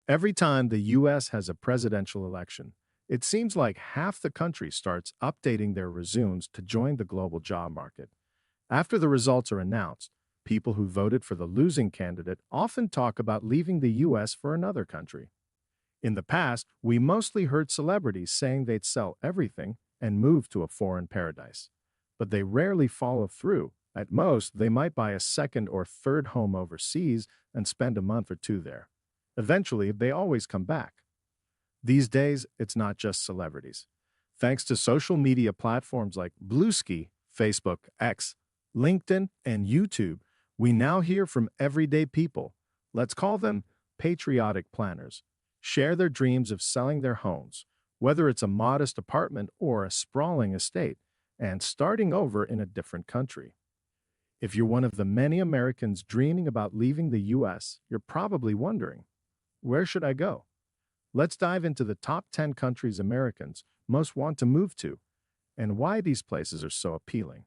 Every time the US has a presidential election, it seems like half the country starts updating their resumes to join the global job market. After the results are announced, people who voted for the losing candidate often talk about leaving the US for another country. In the past, we mostly heard celebrities saying they'd sell everything and move to a foreign paradise. But they rarely follow through. At most, they might buy a second or third home overseas and spend a month or two there. Eventually, they always come back. These days, it's not just celebrities. Thanks to social media platforms like Bluesky, Facebook, X, LinkedIn, and YouTube, we now hear from everyday people. Let's call them patriotic planners. Share their dreams of selling their homes, whether it's a modest apartment or a sprawling estate, and starting over in a different country. If you're one of the many Americans dreaming about leaving the US, you're probably wondering, where should I go? Let's dive into the top 10 countries Americans most want to move to and why these places are so appealing.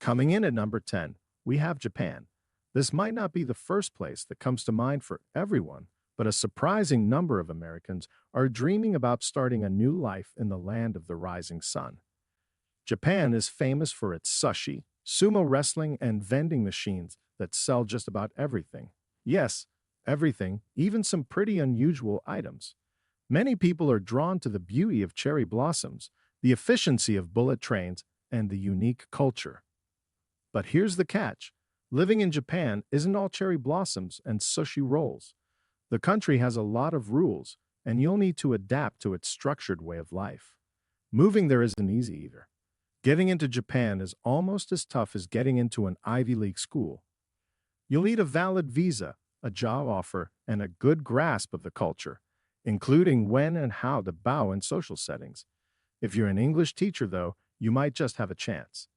Coming in at number 10, we have Japan. This might not be the first place that comes to mind for everyone, but a surprising number of Americans are dreaming about starting a new life in the land of the rising sun. Japan is famous for its sushi, sumo wrestling, and vending machines that sell just about everything. Yes, everything, even some pretty unusual items. Many people are drawn to the beauty of cherry blossoms, the efficiency of bullet trains, and the unique culture. But here's the catch. Living in Japan isn't all cherry blossoms and sushi rolls. The country has a lot of rules, and you'll need to adapt to its structured way of life. Moving there isn't easy either. Getting into Japan is almost as tough as getting into an Ivy League school. You'll need a valid visa, a job offer, and a good grasp of the culture, including when and how to bow in social settings. If you're an English teacher, though, you might just have a chance.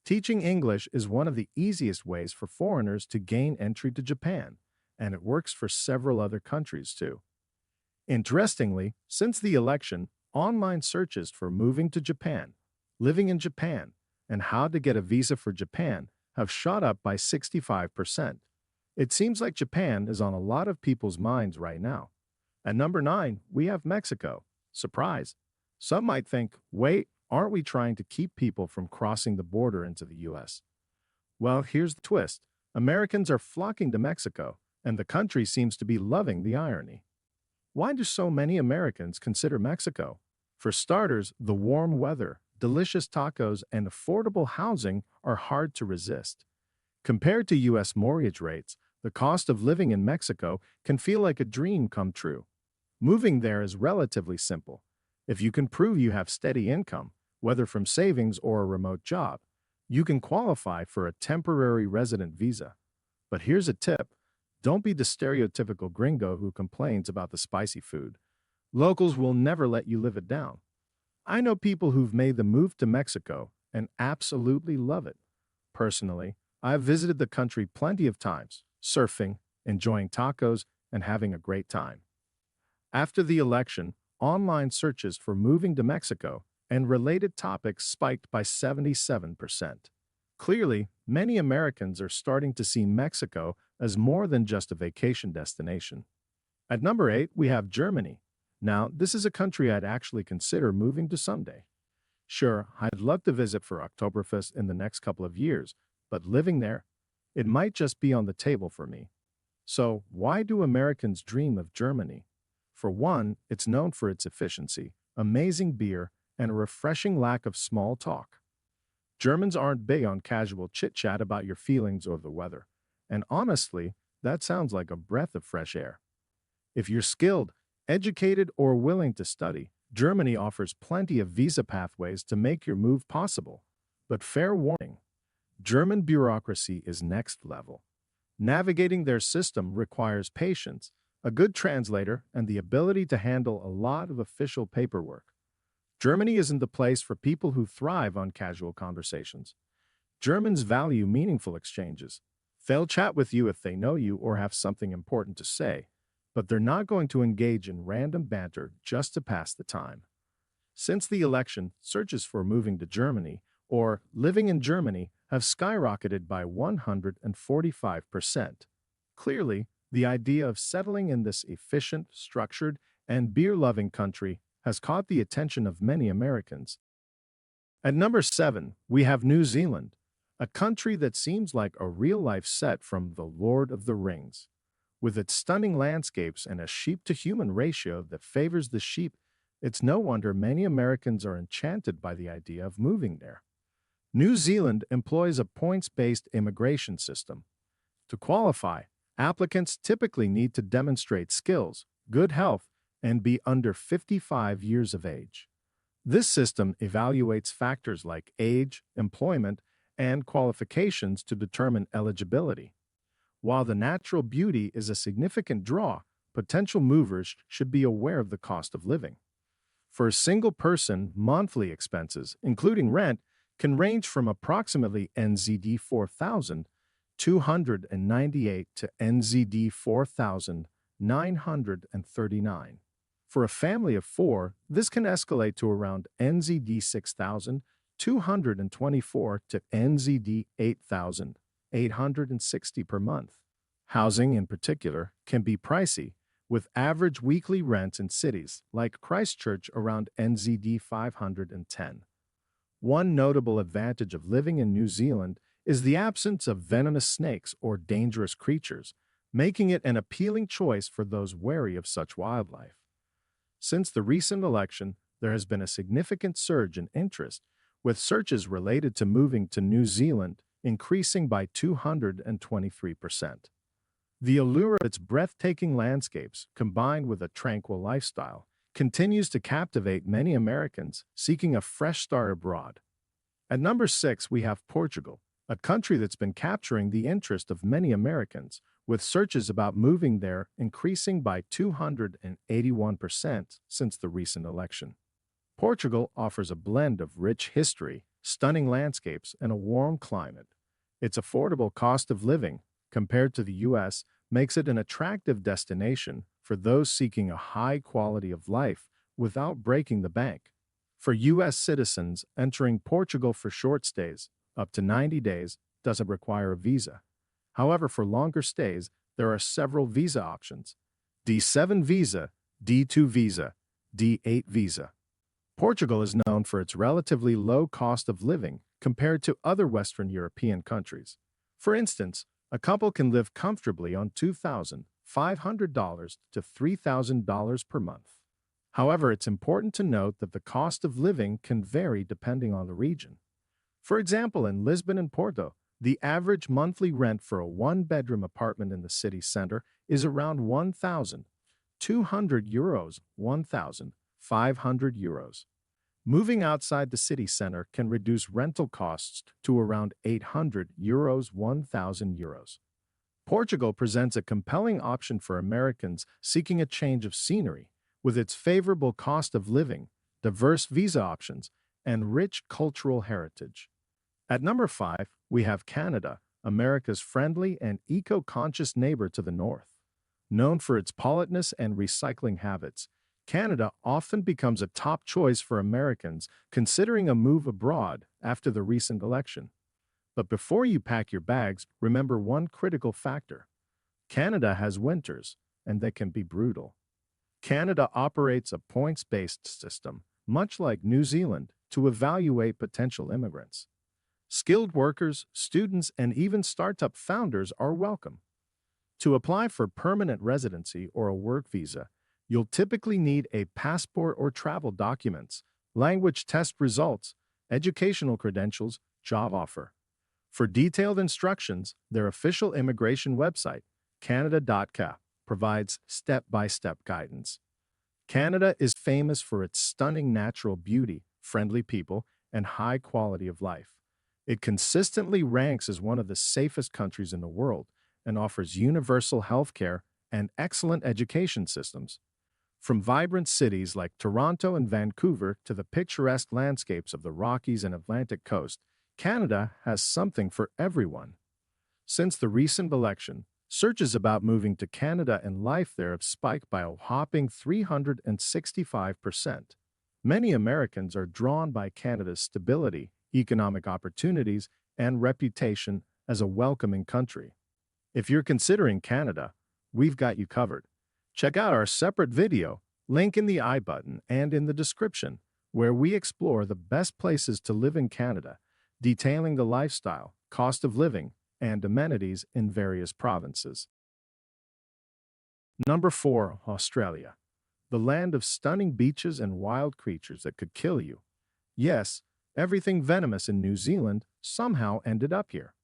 Teaching English is one of the easiest ways for foreigners to gain entry to Japan, and it works for several other countries too. Interestingly, since the election, online searches for moving to Japan, living in Japan, and how to get a visa for Japan have shot up by 65%. It seems like Japan is on a lot of people's minds right now. At number 9, we have Mexico. Surprise! Some might think, wait, aren't we trying to keep people from crossing the border into the US? Well, here's the twist. Americans are flocking to Mexico, and the country seems to be loving the irony. Why do so many Americans consider Mexico? For starters, the warm weather, delicious tacos, and affordable housing are hard to resist. Compared to US mortgage rates, the cost of living in Mexico can feel like a dream come true. Moving there is relatively simple. If you can prove you have steady income, whether from savings or a remote job, you can qualify for a temporary resident visa. But here's a tip. Don't be the stereotypical gringo who complains about the spicy food. Locals will never let you live it down. I know people who've made the move to Mexico and absolutely love it. Personally, I've visited the country plenty of times, surfing, enjoying tacos, and having a great time. After the election, online searches for moving to Mexico and related topics spiked by 77%. Clearly, many Americans are starting to see Mexico as more than just a vacation destination. At number 8, we have Germany. Now, this is a country I'd actually consider moving to someday. Sure, I'd love to visit for Oktoberfest in the next couple of years, but living there, it might just be on the table for me. So, why do Americans dream of Germany? For one, it's known for its efficiency, amazing beer, and a refreshing lack of small talk. Germans aren't big on casual chit-chat about your feelings or the weather, and honestly, that sounds like a breath of fresh air. If you're skilled, educated, or willing to study, Germany offers plenty of visa pathways to make your move possible. But fair warning, German bureaucracy is next level. Navigating their system requires patience, a good translator, and the ability to handle a lot of official paperwork. Germany isn't the place for people who thrive on casual conversations. Germans value meaningful exchanges. They'll chat with you if they know you or have something important to say, but they're not going to engage in random banter just to pass the time. Since the election, searches for moving to Germany or living in Germany have skyrocketed by 145%. Clearly, The idea of settling in this efficient, structured, and beer-loving country has caught the attention of many Americans. At number 7, we have New Zealand, a country that seems like a real-life set from The Lord of the Rings. With its stunning landscapes and a sheep-to-human ratio that favors the sheep, it's no wonder many Americans are enchanted by the idea of moving there. New Zealand employs a points-based immigration system. To qualify, applicants typically need to demonstrate skills, good health, and be under 55 years of age. This system evaluates factors like age, employment, and qualifications to determine eligibility. While the natural beauty is a significant draw, potential movers should be aware of the cost of living. For a single person, monthly expenses, including rent, can range from approximately NZD 4,298 to NZD 4,939. For a family of 4, this can escalate to around NZD 6,224 to NZD 8,860 per month. Housing, in particular, can be pricey, with average weekly rents in cities like Christchurch around NZD 510. One notable advantage of living in New Zealand is the absence of venomous snakes or dangerous creatures, making it an appealing choice for those wary of such wildlife. Since the recent election, there has been a significant surge in interest, with searches related to moving to New Zealand increasing by 223%. The allure of its breathtaking landscapes, combined with a tranquil lifestyle, continues to captivate many Americans seeking a fresh start abroad. At number 6, we have Portugal, a country that's been capturing the interest of many Americans, with searches about moving there increasing by 281% since the recent election. Portugal offers a blend of rich history, stunning landscapes, and a warm climate. Its affordable cost of living, compared to the U.S., makes it an attractive destination for those seeking a high quality of life without breaking the bank. For U.S. citizens entering Portugal for short stays, up to 90 days, doesn't require a visa. However, for longer stays, there are several visa options: D7 visa, D2 visa, D8 visa. Portugal is known for its relatively low cost of living compared to other Western European countries. For instance, a couple can live comfortably on $2,500 to $3,000 per month. However, it's important to note that the cost of living can vary depending on the region. For example, in Lisbon and Porto, the average monthly rent for a one-bedroom apartment in the city center is around €1,200, €1,500. Moving outside the city center can reduce rental costs to around €800, €1,000. Portugal presents a compelling option for Americans seeking a change of scenery, with its favorable cost of living, diverse visa options, and rich cultural heritage. At number 5, we have Canada, America's friendly and eco-conscious neighbor to the north. Known for its politeness and recycling habits, Canada often becomes a top choice for Americans considering a move abroad after the recent election. But before you pack your bags, remember one critical factor. Canada has winters, and they can be brutal. Canada operates a points-based system, much like New Zealand, to evaluate potential immigrants. Skilled workers, students, and even startup founders are welcome. To apply for permanent residency or a work visa, you'll typically need a passport or travel documents, language test results, educational credentials, job offer. For detailed instructions, their official immigration website, canada.ca, provides step-by-step guidance. Canada is famous for its stunning natural beauty, friendly people, and high quality of life. It consistently ranks as one of the safest countries in the world and offers universal health care and excellent education systems. From vibrant cities like Toronto and Vancouver to the picturesque landscapes of the Rockies and Atlantic coast, Canada has something for everyone. Since the recent election, searches about moving to Canada and life there have spiked by a whopping 365%. Many Americans are drawn by Canada's stability, economic opportunities, and reputation as a welcoming country. If you're considering Canada, we've got you covered. Check out our separate video, link in the I button and in the description, where we explore the best places to live in Canada, detailing the lifestyle, cost of living, and amenities in various provinces. Number 4, Australia. The land of stunning beaches and wild creatures that could kill you. Yes, everything venomous in New Zealand somehow ended up here.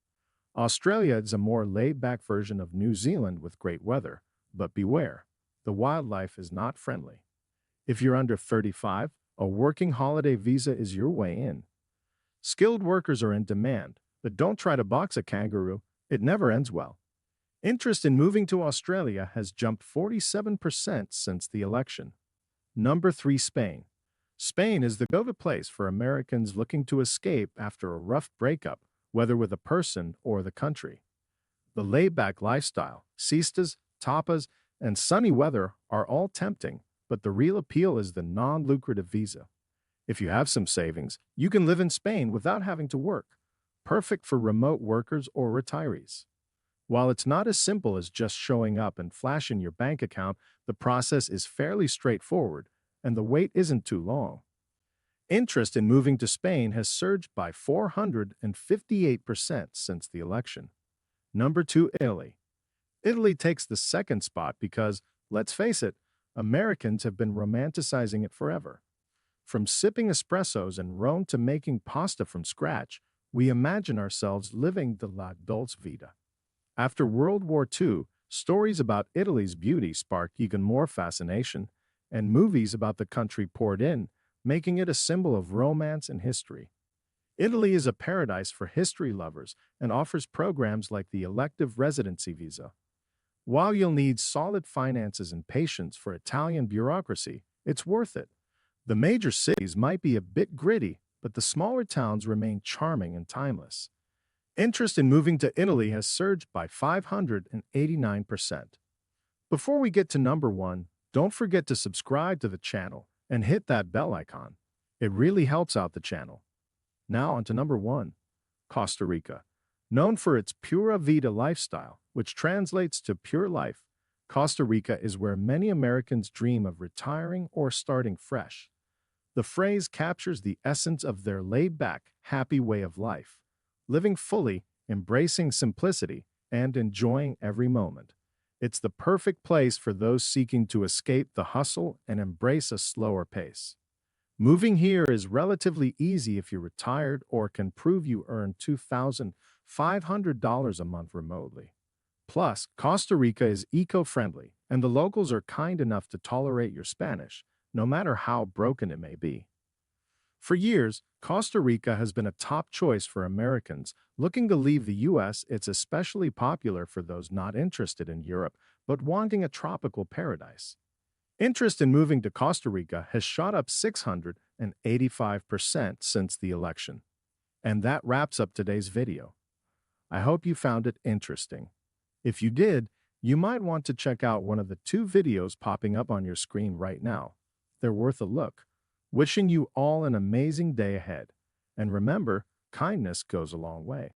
Australia is a more laid-back version of New Zealand with great weather, but beware, the wildlife is not friendly. If you're under 35, a working holiday visa is your way in. Skilled workers are in demand, but don't try to box a kangaroo, it never ends well. Interest in moving to Australia has jumped 47% since the election. Number 3, Spain. Spain is the go-to place for Americans looking to escape after a rough breakup, whether with a person or the country. The laid-back lifestyle, siestas, tapas, and sunny weather are all tempting, but the real appeal is the non-lucrative visa. If you have some savings, you can live in Spain without having to work, perfect for remote workers or retirees. While it's not as simple as just showing up and flashing your bank account, the process is fairly straightforward, and the wait isn't too long. Interest in moving to Spain has surged by 458% since the election. Number 2, Italy. Italy takes the second spot because, let's face it, Americans have been romanticizing it forever. From sipping espressos in Rome to making pasta from scratch, we imagine ourselves living the La Dolce Vita. After World War II, stories about Italy's beauty sparked even more fascination, and movies about the country poured in, making it a symbol of romance and history. Italy is a paradise for history lovers and offers programs like the elective residency visa. While you'll need solid finances and patience for Italian bureaucracy, it's worth it. The major cities might be a bit gritty, but the smaller towns remain charming and timeless. Interest in moving to Italy has surged by 589%. Before we get to number 1, don't forget to subscribe to the channel and hit that bell icon. It really helps out the channel. Now on to number 1, Costa Rica. Known for its Pura Vida lifestyle, which translates to pure life, Costa Rica is where many Americans dream of retiring or starting fresh. The phrase captures the essence of their laid-back, happy way of life, living fully, embracing simplicity, and enjoying every moment. It's the perfect place for those seeking to escape the hustle and embrace a slower pace. Moving here is relatively easy if you're retired or can prove you earn $2,500 a month remotely. Plus, Costa Rica is eco-friendly, and the locals are kind enough to tolerate your Spanish, no matter how broken it may be. For years, Costa Rica has been a top choice for Americans looking to leave the U.S. It's especially popular for those not interested in Europe but wanting a tropical paradise. Interest in moving to Costa Rica has shot up 685% since the election. And that wraps up today's video. I hope you found it interesting. If you did, you might want to check out one of the 2 videos popping up on your screen right now. They're worth a look. Wishing you all an amazing day ahead. And remember, kindness goes a long way.